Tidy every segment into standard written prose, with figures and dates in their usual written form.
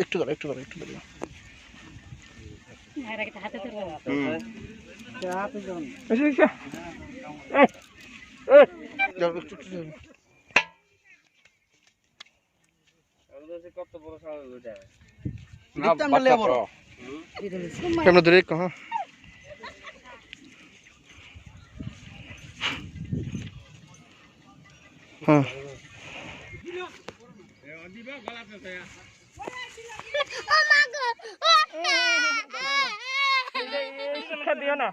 একটু ধরো একটু ধরো একটু ধরো কত বড় স্বাভাবিক ওটা ক্যামেরা ধরে হ্যাঁ হ্যাঁ দিও না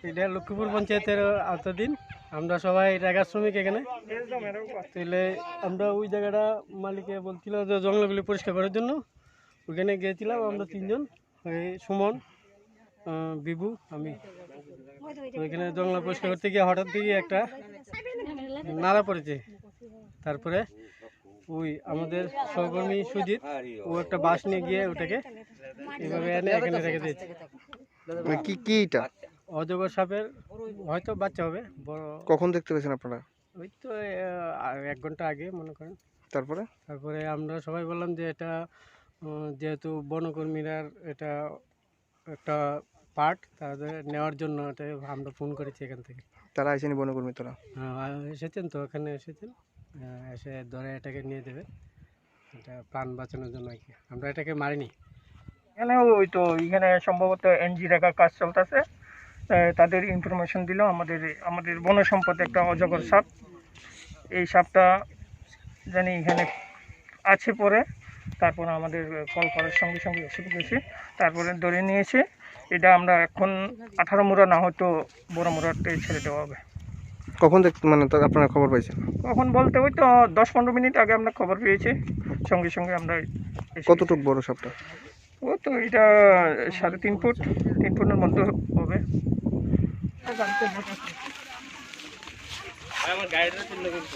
এটা লক্ষ্মীপুর পঞ্চায়েতের আওতাধীন। আমরা সবাই রেগা শ্রমিক এখানে। তাহলে আমরা ওই জায়গাটা মালিকে বলছিল যে জঙ্গলগুলি পরিষ্কার করার জন্য ওইখানে গিয়েছিলাম আমরা তিনজন, সুমন, বিভু, আমি। তো ওইখানে জঙ্গল পরিষ্কার করতে গিয়ে হঠাৎ দিকে একটা নালা পড়েছে। তারপরে ওই আমাদের সহকর্মী সুজিত ও একটা বাঁশ নিয়ে গিয়ে ওটাকে এইভাবে এনে এখানে রেখে দিয়েছে। কি কি এটা অজগর সাপের হয়তো বাচ্চা হবে বড়। কখন দেখতে পেয়েছেন আপনারা? ওই তো 1 ঘন্টা আগে মনে করেন। তারপরে আমরা সবাই বললাম যে এটা যেহেতু বনকর্মীরা এটা একটা পার্ট তাদের নেওয়ার জন্য এটা আমরা ফোন করেছি এখান থেকে। তারা আসেনি বনকর্মী? তোরা এসেছেন তো, এখানে এসেছেন, এসে ধরে এটাকে নিয়ে দেবে, এটা প্রাণ বাঁচানোর জন্য আর কি। আমরা এটাকে মারিনি। এখানে ওই তো এখানে সম্ভবত এনজি রেখার কাজ চলতেছে, তাদের ইনফরমেশন দিল আমাদের বন সম্পদে একটা অজগর সাপ, এই সাপটা জানি এখানে আছে। পরে তারপর আমাদের কল করার সঙ্গে সঙ্গে এসে গেছে, তারপরে ধরে নিয়েছে। এটা আমরা এখন 18 মুড়া না হয়তো বড় মুড়াতে ছেড়ে দেওয়া হবে। কখন মানে আপনারা খবর পাইছেন? কখন বলতে ওই তো 10-15 মিনিট আগে আমরা খবর পেয়েছি, সঙ্গে সঙ্গে আমরা। কতটুকু বড় সাপটা? ও তো এটা 3.5 ফুট, 3 ফুটের মধ্যে হবে। আমার গাড়িটা চিহ্ন করতে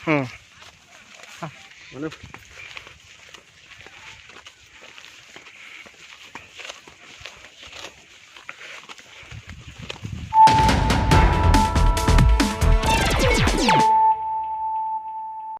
হুম মানে